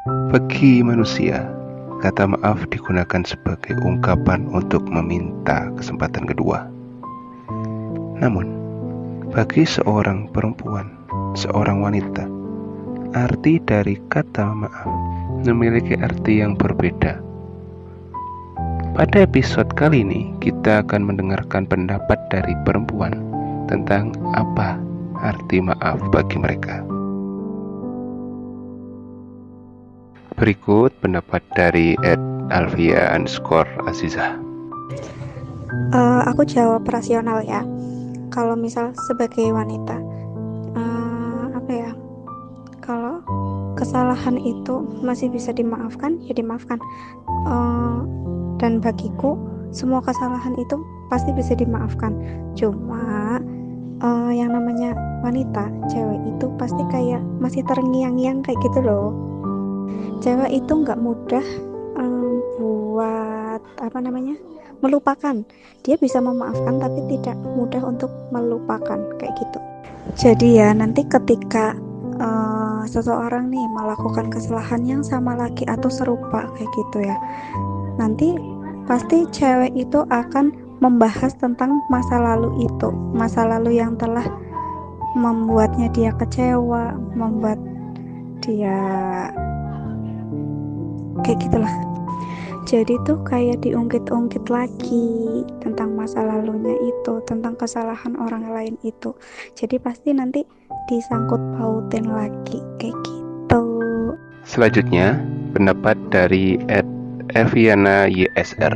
Bagi manusia, kata maaf digunakan sebagai ungkapan untuk meminta kesempatan kedua. Namun, bagi seorang perempuan, seorang wanita, arti dari kata maaf memiliki arti yang berbeda. Pada episode kali ini, kita akan mendengarkan pendapat dari perempuan tentang apa arti maaf bagi mereka. Berikut pendapat dari @alvia_azizah. Aku jawab rasional ya. Kalau misal sebagai wanita, kalau kesalahan itu masih bisa dimaafkan, ya dimaafkan. Dan bagiku semua kesalahan itu pasti bisa dimaafkan. Cuma yang namanya wanita, cewek itu pasti kayak masih terngiang-ngiang kayak gitu loh. Cewek itu nggak mudah buat melupakan. Dia bisa memaafkan tapi tidak mudah untuk melupakan kayak gitu. Jadi ya nanti ketika seseorang nih melakukan kesalahan yang sama lagi atau serupa kayak gitu ya, nanti pasti cewek itu akan membahas tentang masa lalu itu, masa lalu yang telah membuatnya dia kecewa, membuat dia kayak gitulah. Jadi tuh kayak diungkit-ungkit lagi tentang masa lalunya itu, tentang kesalahan orang lain itu. Jadi pasti nanti disangkut pautin lagi kayak gitu. Selanjutnya, pendapat dari @eviana_ysr.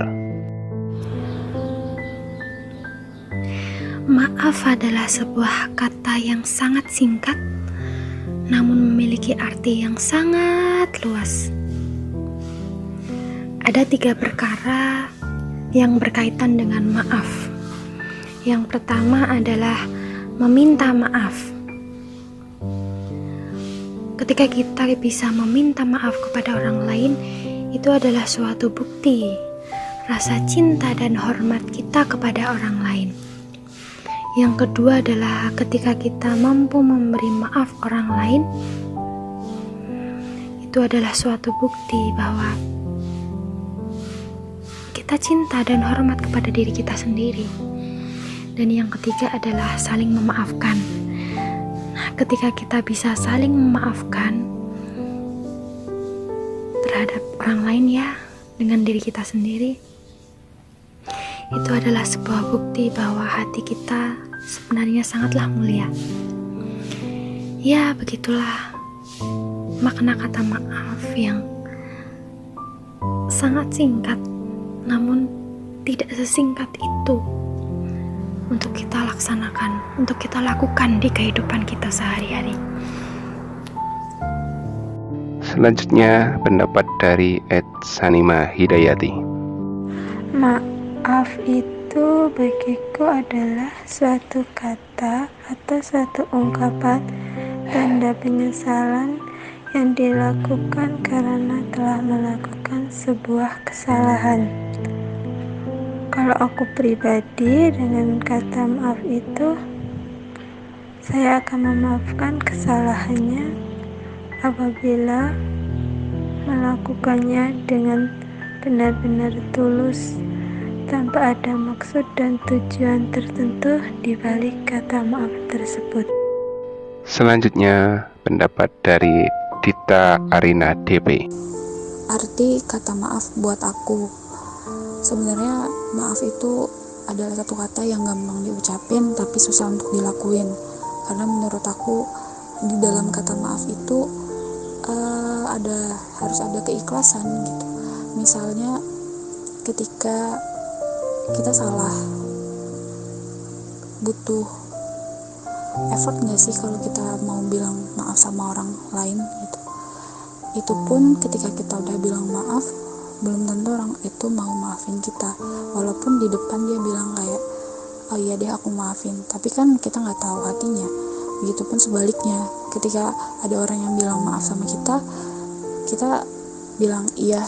Maaf adalah sebuah kata yang sangat singkat, namun memiliki arti yang sangat luas. Ada 3 perkara yang berkaitan dengan maaf. Yang pertama adalah meminta maaf. Ketika kita bisa meminta maaf kepada orang lain, itu adalah suatu bukti rasa cinta dan hormat kita kepada orang lain. Yang kedua adalah ketika kita mampu memberi maaf orang lain, itu adalah suatu bukti bahwa kita cinta dan hormat kepada diri kita sendiri. Dan yang ketiga adalah saling memaafkan. Nah, ketika kita bisa saling memaafkan terhadap orang lain ya, dengan diri kita sendiri, itu adalah sebuah bukti bahwa hati kita sebenarnya sangatlah mulia. Ya, begitulah makna kata maaf yang sangat singkat, namun tidak sesingkat itu untuk kita laksanakan, untuk kita lakukan di kehidupan kita sehari-hari. Selanjutnya, pendapat dari @sanima_hidayati. Maaf itu bagiku adalah suatu kata atau suatu ungkapan tanda penyesalan yang dilakukan karena telah melakukan sebuah kesalahan. Kalau aku pribadi dengan kata maaf itu, saya akan memaafkan kesalahannya apabila melakukannya dengan benar-benar tulus, tanpa ada maksud dan tujuan tertentu di balik kata maaf tersebut. Selanjutnya, pendapat dari Dita Arina DP. Arti kata maaf buat aku, sebenarnya maaf itu adalah satu kata yang gampang diucapin tapi susah untuk dilakuin. Karena menurut aku di dalam kata maaf itu harus ada keikhlasan gitu. Misalnya ketika kita salah, butuh effort gak sih kalau kita mau bilang maaf sama orang lain gitu. Itu pun ketika kita udah bilang maaf, belum tentu orang itu mau maafin kita, walaupun di depan dia bilang kayak, oh iya deh aku maafin, tapi kan kita gak tahu hatinya. Begitupun sebaliknya, ketika ada orang yang bilang maaf sama kita, kita bilang iya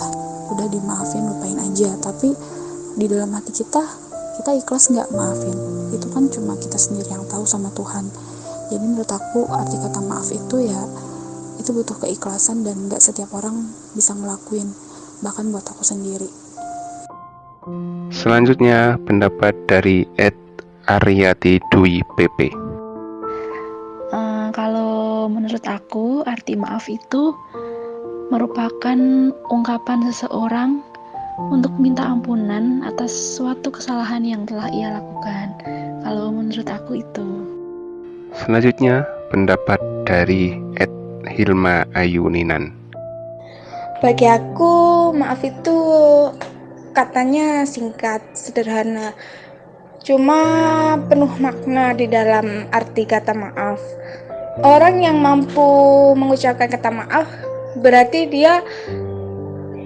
udah dimaafin, lupain aja, tapi di dalam hati kita ikhlas gak maafin. Itu kan cuma kita sendiri yang tahu sama Tuhan. Jadi menurut aku arti kata maaf itu ya itu butuh keikhlasan dan gak setiap orang bisa ngelakuin, bahkan buat aku sendiri. Selanjutnya pendapat dari @Aryati Dwi PP. Kalau menurut aku, arti maaf itu merupakan ungkapan seseorang untuk minta ampunan atas suatu kesalahan yang telah ia lakukan. Kalau menurut aku itu. Selanjutnya pendapat dari @Hilma Ayuninan. Bagi aku, maaf itu katanya singkat, sederhana, cuma penuh makna di dalam arti kata maaf. Orang yang mampu mengucapkan kata maaf berarti dia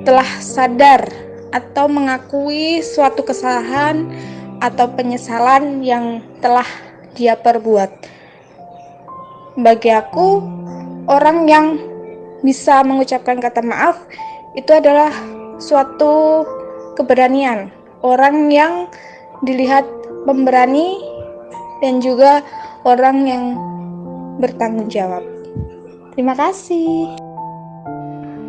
telah sadar atau mengakui suatu kesalahan atau penyesalan yang telah dia perbuat. Bagi aku, orang yang bisa mengucapkan kata maaf itu adalah suatu keberanian, orang yang dilihat pemberani dan juga orang yang bertanggung jawab. Terima kasih.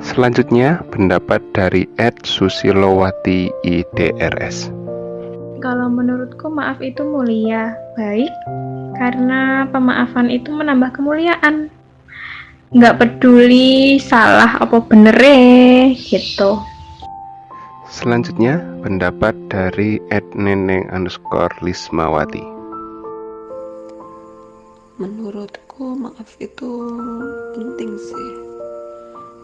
Selanjutnya pendapat dari @Susilowati IDRS. Kalau menurutku maaf itu mulia, baik, karena pemaafan itu menambah kemuliaan. Nggak peduli salah apa bener gitu. Selanjutnya pendapat dari @neneng_lismawati. Menurutku maaf itu penting sih,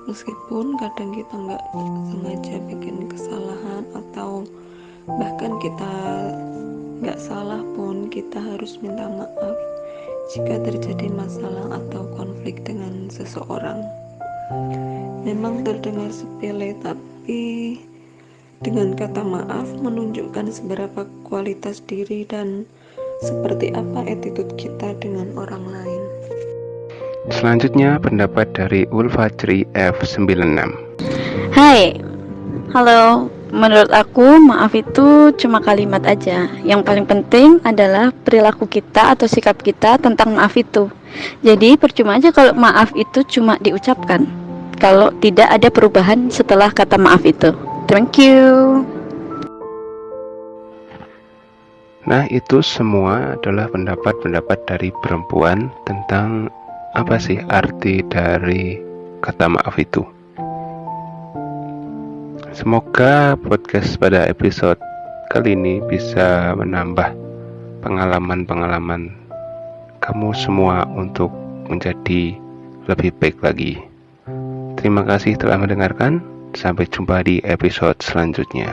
meskipun kadang kita nggak sengaja bikin kesalahan atau bahkan kita nggak salah pun kita harus minta maaf jika terjadi masalah atau konflik dengan seseorang. Memang terdengar sepele, tapi dengan kata maaf menunjukkan seberapa kualitas diri dan seperti apa attitude kita dengan orang lain. Selanjutnya pendapat dari Ulfajri F96. Hai, halo. Menurut aku maaf itu cuma kalimat aja. Yang paling penting adalah perilaku kita atau sikap kita tentang maaf itu. Jadi percuma aja kalau maaf itu cuma diucapkan, kalau tidak ada perubahan setelah kata maaf itu. Thank you. Nah, itu semua adalah pendapat-pendapat dari perempuan tentang apa sih arti dari kata maaf itu. Semoga podcast pada episode kali ini bisa menambah pengalaman-pengalaman kamu semua untuk menjadi lebih baik lagi. Terima kasih telah mendengarkan. Sampai jumpa di episode selanjutnya.